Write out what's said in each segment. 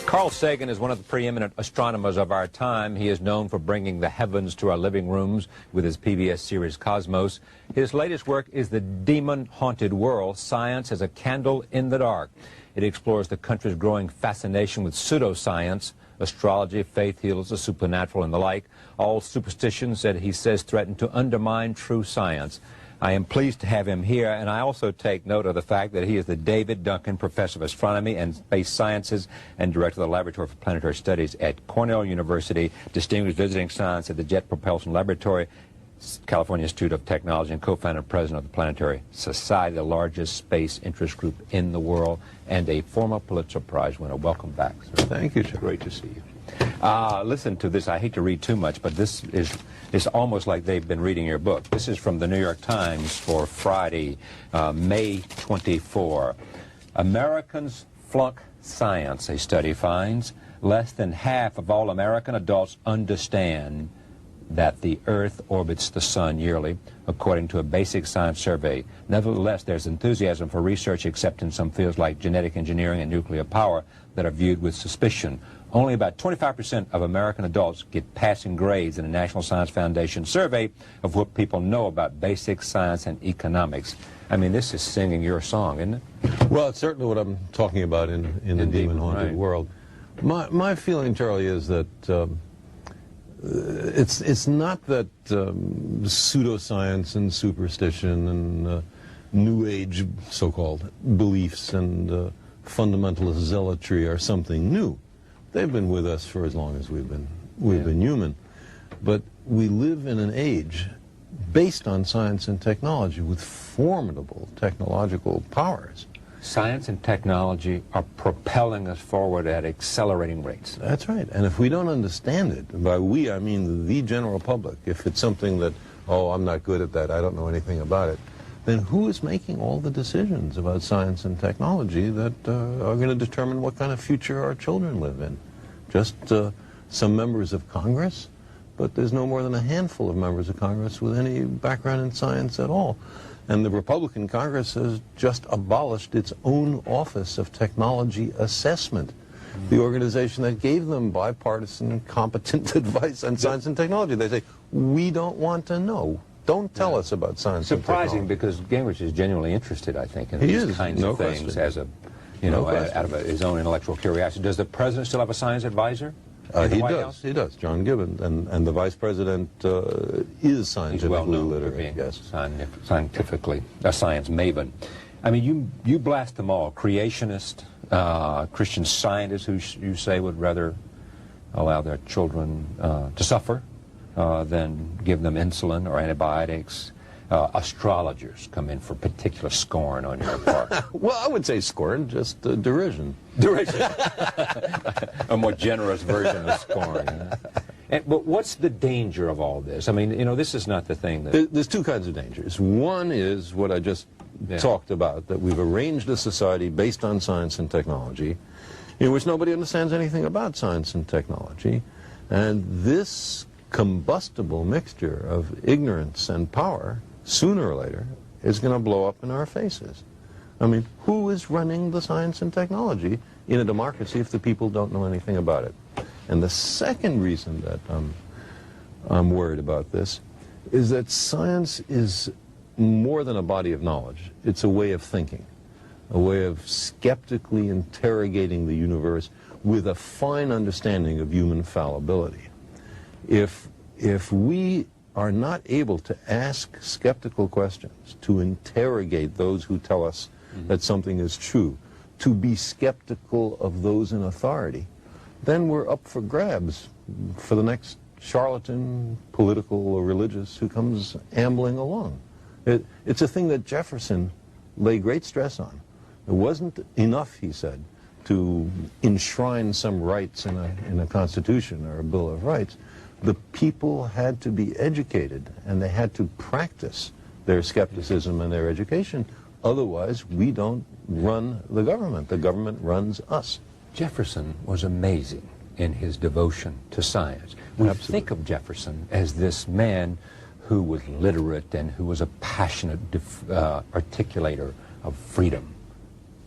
Carl Sagan is one of the preeminent astronomers of our time. He is known for bringing the heavens to our living rooms with his PBS series Cosmos. His latest work is The Demon-Haunted World, Science as a Candle in the Dark. It explores the country's growing fascination with pseudoscience, astrology, faith heals, the supernatural, and the like. All superstitions that he says threaten to undermine true science. I am pleased to have him here, and I also take note of the fact that he is the David Duncan Professor of Astronomy and Space Sciences and Director of the Laboratory for Planetary Studies at Cornell University, Distinguished Visiting Science at the Jet Propulsion Laboratory, California Institute of Technology, and co-founder and president of the Planetary Society, the largest space interest group in the world, and a former Pulitzer Prize winner. Welcome back, sir. Thank you, sir. Great to see you. Listen to this. I hate to read too much, but this is almost like they've been reading your book. This is from the New York Times for Friday, May 24. Americans flunk science, a study finds. Less than half of all American adults understand that the Earth orbits the Sun yearly, according to a basic science survey. Nevertheless, there's enthusiasm for research, except in some fields like genetic engineering and nuclear power that are viewed with suspicion. Only about 25% of American adults get passing grades in a National Science Foundation survey of what people know about basic science and economics. I mean, this is singing your song, isn't it? Well, it's certainly what I'm talking about in the demon-haunted world. My feeling, Charlie, is that it's not that pseudoscience and superstition and New Age so-called beliefs and fundamentalist zealotry are something new. They've been with us for as long as we've been human. But we live in an age based on science and technology with formidable technological powers. Science and technology are propelling us forward at accelerating rates. That's right. And if we don't understand it, and by we I mean the general public, if it's something that, oh, I'm not good at that, I don't know anything about it, then who is making all the decisions about science and technology that are going to determine what kind of future our children live in? Just some members of Congress? But there's no more than a handful of members of Congress with any background in science at all. And the Republican Congress has just abolished its own Office of Technology Assessment, the organization that gave them bipartisan, competent advice on science and technology. They say, we don't want to know. Don't tell us about science and technology. Surprising, because Gingrich is genuinely interested, I think, in these kinds of things as a, out of his own intellectual curiosity. Does the president still have a science advisor? He does, John Gibbons, and the vice president is scientifically literate. Yes, scientifically a science maven. I mean, you blast them all: creationist, Christian scientists who you say would rather allow their children to suffer than give them insulin or antibiotics. Astrologers come in for particular scorn on your part. Well, I would say scorn, just derision. Derision. A more generous version of scorn. But what's the danger of all this? I mean, this is not the thing that... There's two kinds of dangers. One is what I just talked about, that we've arranged a society based on science and technology, in which nobody understands anything about science and technology, and this combustible mixture of ignorance and power, sooner or later, is going to blow up in our faces. I mean, who is running the science and technology in a democracy if the people don't know anything about it? And the second reason that I'm worried about this is that science is more than a body of knowledge. It's a way of thinking, a way of skeptically interrogating the universe with a fine understanding of human fallibility. If we are not able to ask skeptical questions, to interrogate those who tell us that something is true, to be skeptical of those in authority, then we're up for grabs for the next charlatan, political or religious, who comes ambling along. It's a thing that Jefferson laid great stress on. It wasn't enough, he said, to enshrine some rights in a Constitution or a Bill of Rights. The people had to be educated, and they had to practice their skepticism and their education. Otherwise, we don't run the government. The government runs us. Jefferson was amazing in his devotion to science. We think of Jefferson as this man who was literate and who was a passionate articulator of freedom.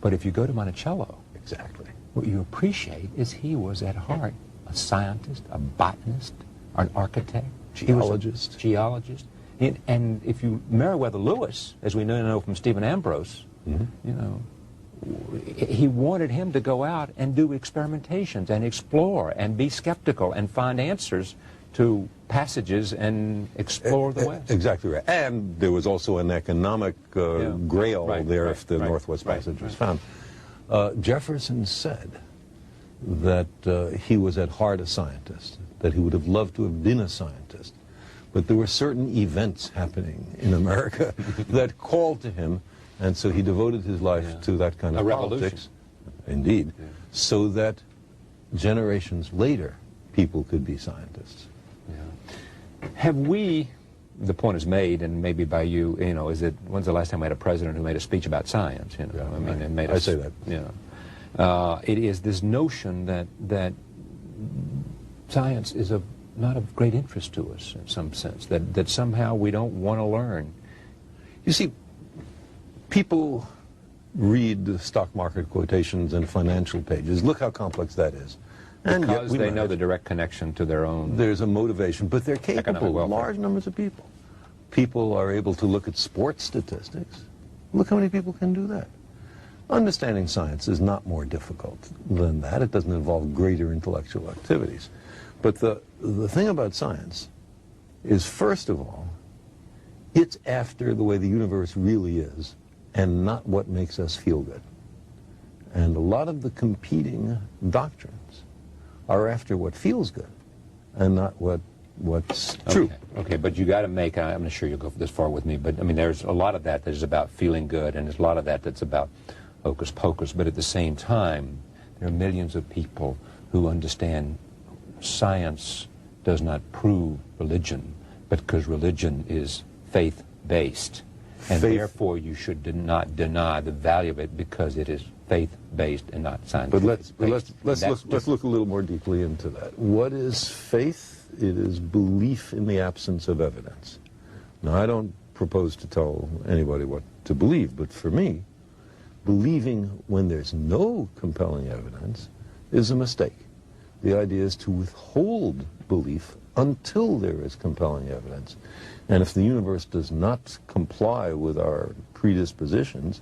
But if you go to Monticello, exactly, what you appreciate is he was at heart a scientist, a botanist, an architect, geologist. And if you Meriwether Lewis, as we know from Stephen Ambrose, you know, he wanted him to go out and do experimentations and explore and be skeptical and find answers to passages and explore the West. Exactly right. And there was also an economic grail there if the Northwest Passage was found. Jefferson said that he was at heart a scientist, that he would have loved to have been a scientist. But there were certain events happening in America that called to him, and so he devoted his life to that kind of politics. Indeed. Yeah. So that generations later, people could be scientists. Yeah. Have we, the point is made, and maybe by you, you know, is it, when's the last time we had a president who made a speech about science? You know, yeah, I mean, it made I say that. You know, it is this notion that science is not of great interest to us in some sense, that somehow we don't want to learn. You see, people read the stock market quotations and financial pages. Look how complex that is. And because they know the direct connection to their own. There's a motivation, but they're capable. Large numbers of people. People are able to look at sports statistics. Look how many people can do that. Understanding science is not more difficult than that. It doesn't involve greater intellectual activities. But the thing about science is, first of all, it's after the way the universe really is and not what makes us feel good. And a lot of the competing doctrines are after what feels good and not what's true. Okay, but you got to make, I'm not sure you'll go this far with me, but I mean, there's a lot of that is about feeling good, and there's a lot of that that's about hocus pocus, but at the same time, there are millions of people who understand science does not prove religion, but because religion is faith-based, and therefore you should not deny the value of it because it is faith-based and not scientific. But let's look a little more deeply into that. What is faith? It is belief in the absence of evidence. Now, I don't propose to tell anybody what to believe, but for me, believing when there's no compelling evidence is a mistake. The idea is to withhold belief until there is compelling evidence. And if the universe does not comply with our predispositions,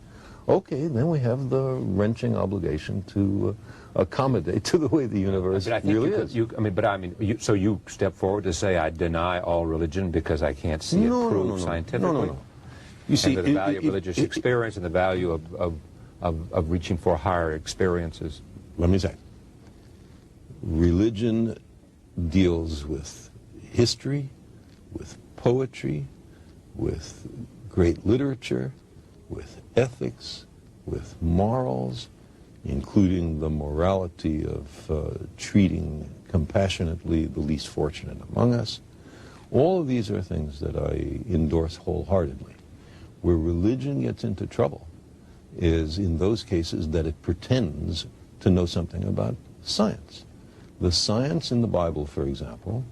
okay, then we have the wrenching obligation to accommodate to the way the universe really is. So you step forward to say, I deny all religion because I can't see it proved scientifically? No. You see, the value of religious experience and the value of reaching for higher experiences. Let me say, religion deals with history, with poetry, with great literature, with ethics, with morals, including the morality of treating compassionately the least fortunate among us. All of these are things that I endorse wholeheartedly. Where religion gets into trouble is in those cases that it pretends to know something about science. The science in the Bible, for example,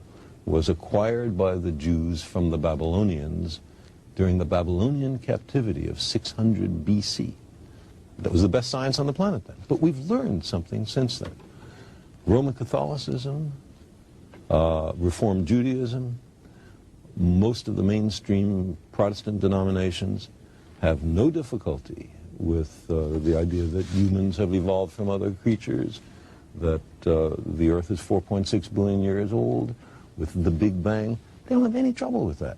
was acquired by the Jews from the Babylonians during the Babylonian captivity of 600 BC. That was the best science on the planet then. But we've learned something since then. Roman Catholicism, Reformed Judaism, most of the mainstream Protestant denominations have no difficulty with the idea that humans have evolved from other creatures, that the Earth is 4.6 billion years old, with the Big Bang. They don't have any trouble with that.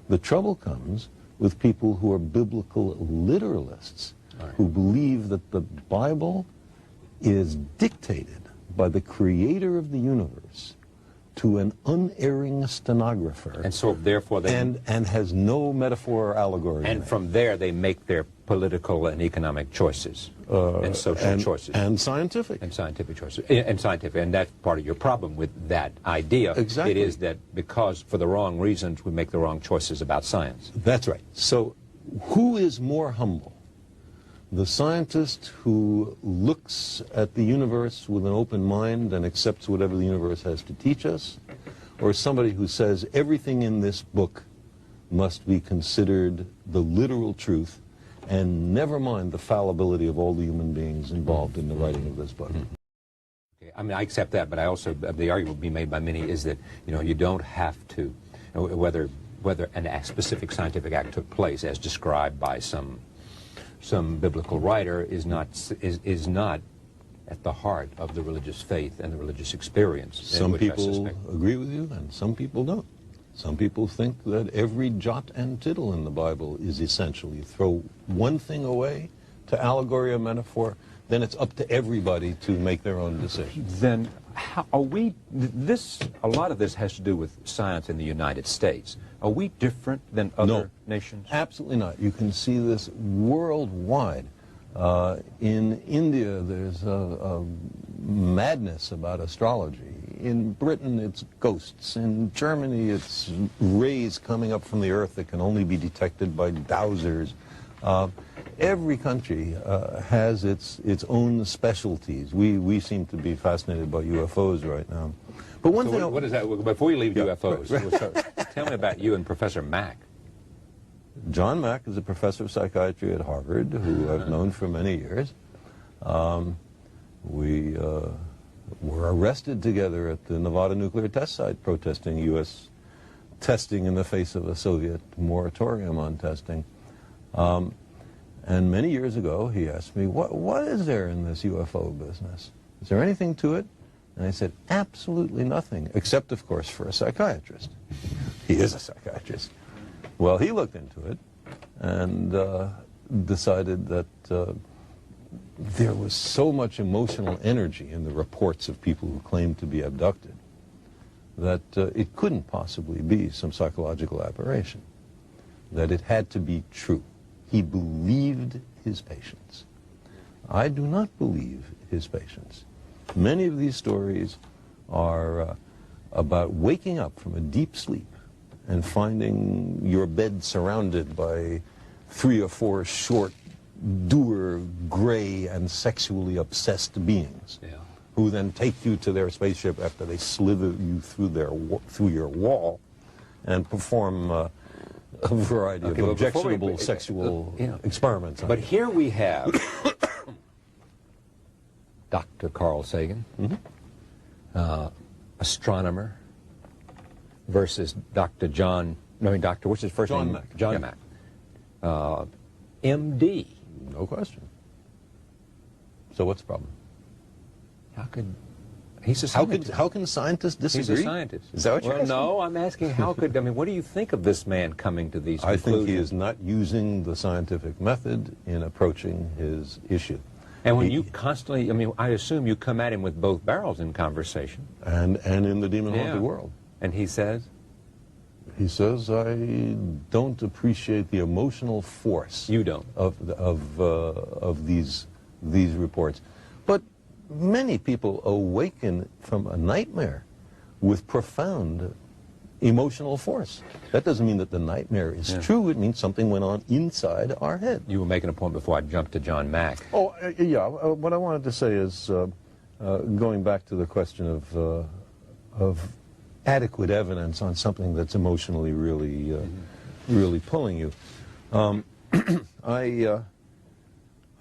The trouble comes with people who are biblical literalists, who believe that the Bible is dictated by the creator of the universe to an unerring stenographer. And so therefore they... And has no metaphor or allegory. And from there they make their political and economic choices, and social choices. And scientific. And scientific choices. And scientific. And that's part of your problem with that idea. Exactly. It is that because for the wrong reasons we make the wrong choices about science. That's right. So who is more humble? The scientist who looks at the universe with an open mind and accepts whatever the universe has to teach us, or somebody who says everything in this book must be considered the literal truth and never mind the fallibility of all the human beings involved in the writing of this book? I mean, I accept that, but I also, the argument being made by many is that, you don't have to, whether a specific scientific act took place as described by some biblical writer is not at the heart of the religious faith and the religious experience. Some people agree with you, and some people don't. Some people think that every jot and tittle in the Bible is essential. You throw one thing away to allegory or metaphor, then it's up to everybody to make their own decision. Then how are we, a lot of this has to do with science in the United States. Are we different than other nations? Absolutely not. You can see this worldwide. In India, there's a madness about astrology. In Britain, it's ghosts. In Germany, it's rays coming up from the earth that can only be detected by dowsers. Every country has its own specialties. We seem to be fascinated by UFOs right now. But one thing... What is that? Before you leave UFOs, tell me about you and Professor Mack. John Mack is a professor of psychiatry at Harvard, who I've known for many years. We were arrested together at the Nevada nuclear test site protesting U.S. testing in the face of a Soviet moratorium on testing. And many years ago, he asked me, what is there in this UFO business? Is there anything to it? And I said, absolutely nothing, except, of course, for a psychiatrist. He is a psychiatrist. Well, he looked into it and decided that there was so much emotional energy in the reports of people who claimed to be abducted that it couldn't possibly be some psychological aberration, that it had to be true. He believed his patients. I do not believe his patients. Many of these stories are about waking up from a deep sleep and finding your bed surrounded by 3 or 4 short, dour, gray, and sexually obsessed beings, who then take you to their spaceship after they slither you through your wall and perform a variety of objectionable sexual experiments. But here we have Dr. Carl Sagan, astronomer, versus Dr. what's his first name? Mack. John Mack. MD. No question. So what's the problem? He's a scientist. How can scientists disagree? He's a scientist. Is that what you're asking? No, I'm asking what do you think of this man coming to these conclusions? I think he is not using the scientific method in approaching his issue. And when you constantly, I assume you come at him with both barrels in conversation. And in the demon-haunted world. And he says? He says, I don't appreciate the emotional force. You don't? Of these reports. But many people awaken from a nightmare with profound emotional force. That doesn't mean that the nightmare is true. It means something went on inside our head. You were making a point before I jumped to John Mack. Oh, yeah. What I wanted to say is, going back to the question of adequate evidence on something that's emotionally really pulling you.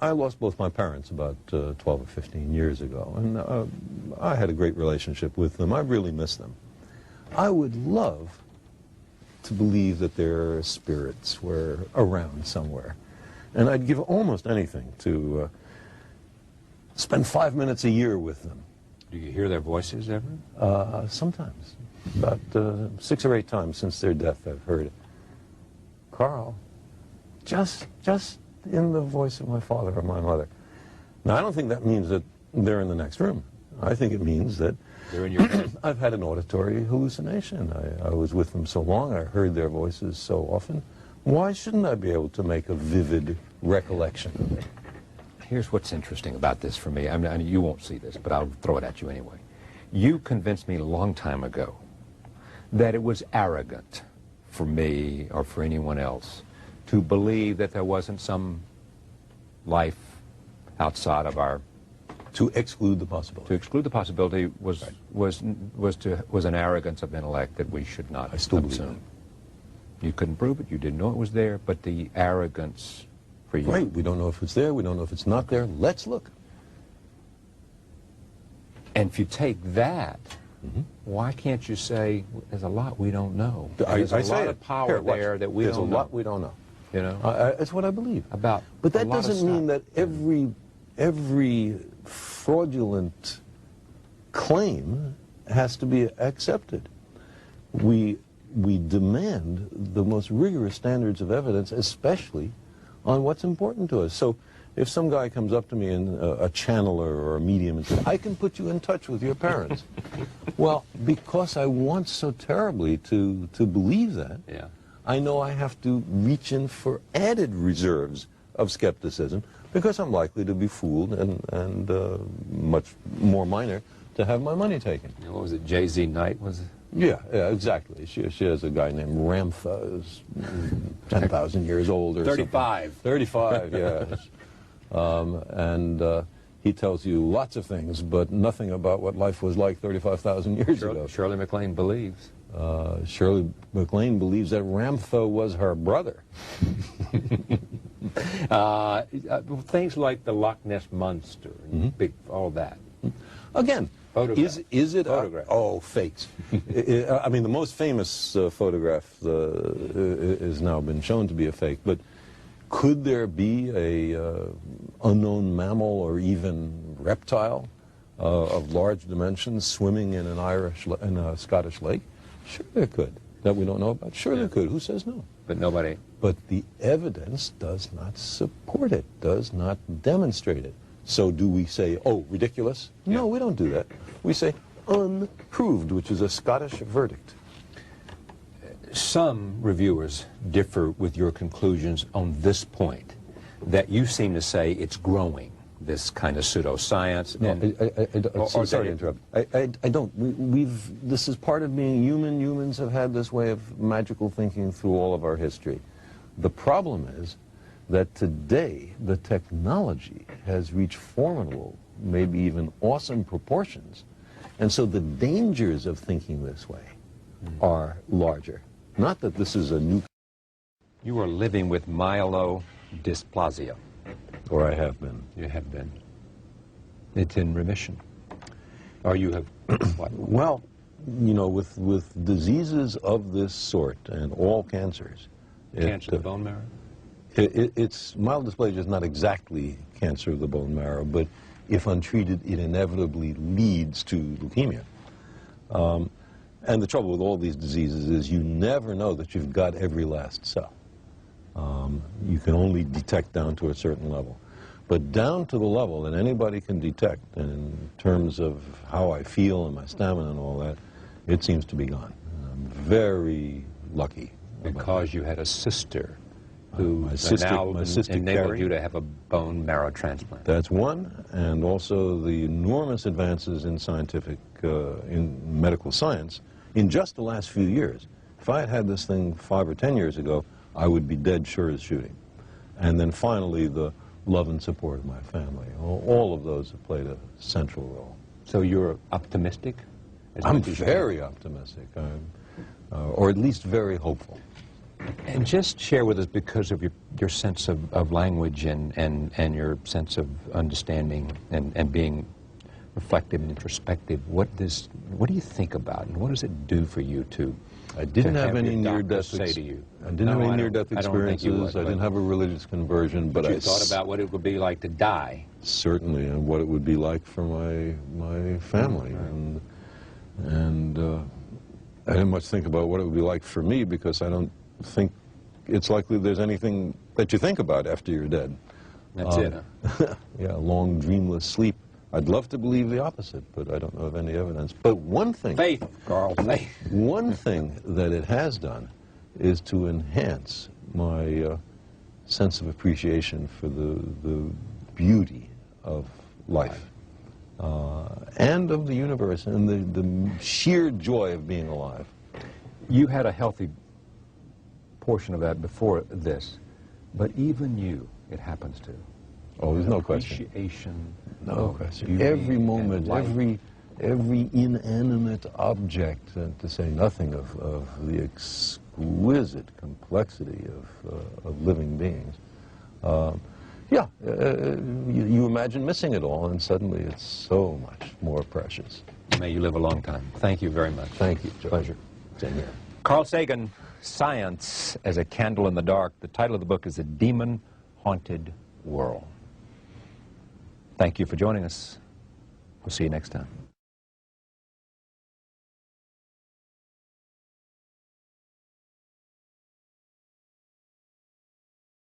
I lost both my parents about 12 or 15 years ago, and I had a great relationship with them. I really miss them. I would love to believe that their spirits were around somewhere, and I'd give almost anything to spend 5 minutes a year with them. Do you hear their voices ever? Sometimes. About 6 or 8 times since their death I've heard it. Carl, just in the voice of my father or my mother. Now, I don't think that means that they're in the next room. I think it means that they're in your head. I've had an auditory hallucination. I was with them so long, I heard their voices so often. Why shouldn't I be able to make a vivid recollection of it? Here's what's interesting about this for me. You won't see this, but I'll throw it at you anyway. You convinced me a long time ago that it was arrogant for me or for anyone else to believe that there wasn't some life outside of our... To exclude the possibility. To exclude the possibility was an arrogance of intellect that we should not assume. You couldn't prove it, you didn't know it was there, but the arrogance for you... Right, we don't know if it's there, we don't know if it's not there. Let's look. And if you take that, why can't you say there's a lot we don't know? There's a lot of power there that we don't know. There's a lot we don't know. You know? That's what I believe. But that doesn't mean that every fraudulent claim has to be accepted. We demand the most rigorous standards of evidence, especially on what's important to us. So if some guy comes up to me, and a channeler or a medium, and says, I can put you in touch with your parents. Well, because I want so terribly to believe that, I know I have to reach in for added reserves of skepticism, because I'm likely to be fooled and much more minor to have my money taken. What was it, J.Z. Knight was it? Yeah, exactly. She has a guy named Ramtha, who's 10,000 years old or 35. Something. 35, yes. He tells you lots of things, but nothing about what life was like 35,000 years ago. Shirley MacLaine believes. Shirley MacLaine believes that Ramtha was her brother. Things like the Loch Ness Monster, and all that. Again, is it photograph? Fakes. I mean, the most famous photograph has now been shown to be a fake, but could there be a unknown mammal or even reptile of large dimensions swimming in a Scottish lake? Sure there could. That we don't know about? Sure there could. Who says no? But nobody. But the evidence does not support it, does not demonstrate it. So do we say, oh, ridiculous? No, we don't do that. We say unproved, which is a Scottish verdict. Some reviewers differ with your conclusions on this point, that you seem to say it's growing, this kind of pseudoscience. No, sorry to interrupt. I don't. This is part of being human. Humans have had this way of magical thinking through all of our history. The problem is that today the technology has reached formidable, maybe even awesome proportions, and so the dangers of thinking this way are larger. Not that this is a new... You are living with myelodysplasia. Or I have been. You have been. It's in remission. Or you have... what? Well, you know, with diseases of this sort, and all cancers... Cancer of the bone marrow? It's myelodysplasia is not exactly cancer of the bone marrow, but if untreated, it inevitably leads to leukemia. And the trouble with all these diseases is you never know that you've got every last cell. You can only detect down to a certain level. But down to the level that anybody can detect, and in terms of how I feel and my stamina and all that, it seems to be gone. I'm very lucky. Because you had a sister who now enabled you to have a bone marrow transplant. That's one, and also the enormous advances in in medical science in just the last few years. If I had had this thing 5 or 10 years ago, I would be dead sure as shooting. And then finally, the love and support of my family. All of those have played a central role. So you're optimistic? I'm very optimistic, or at least very hopeful. And just share with us, because of your sense of language and your sense of understanding and being reflective and introspective, what do you think about, and what does it do for you to I didn't have any near-death say to you? I didn't have any near-death experiences. I didn't have a religious conversion, but you thought about what it would be like to die. Certainly, and what it would be like for my family, and I didn't much think about what it would be like for me, because I don't think it's likely there's anything that you think about after you're dead. That's it. Huh? Yeah, long dreamless sleep. I'd love to believe the opposite, but I don't know of any evidence. But one thing... Faith, Carl, faith. One thing that it has done is to enhance my sense of appreciation for the beauty of life and of the universe, and the sheer joy of being alive. You had a healthy portion of that before this, but even you, it happens to. Oh, there's no question. Appreciation. No question. Every moment, every inanimate object, to say nothing of the exquisite complexity of living beings. Yeah, you imagine missing it all, and suddenly it's so much more precious. May you live a long time. Thank you very much. Thank you, George. Pleasure. Same here. Carl Sagan, Science as a Candle in the Dark. The title of the book is The Demon-Haunted World. Thank you for joining us. We'll see you next time.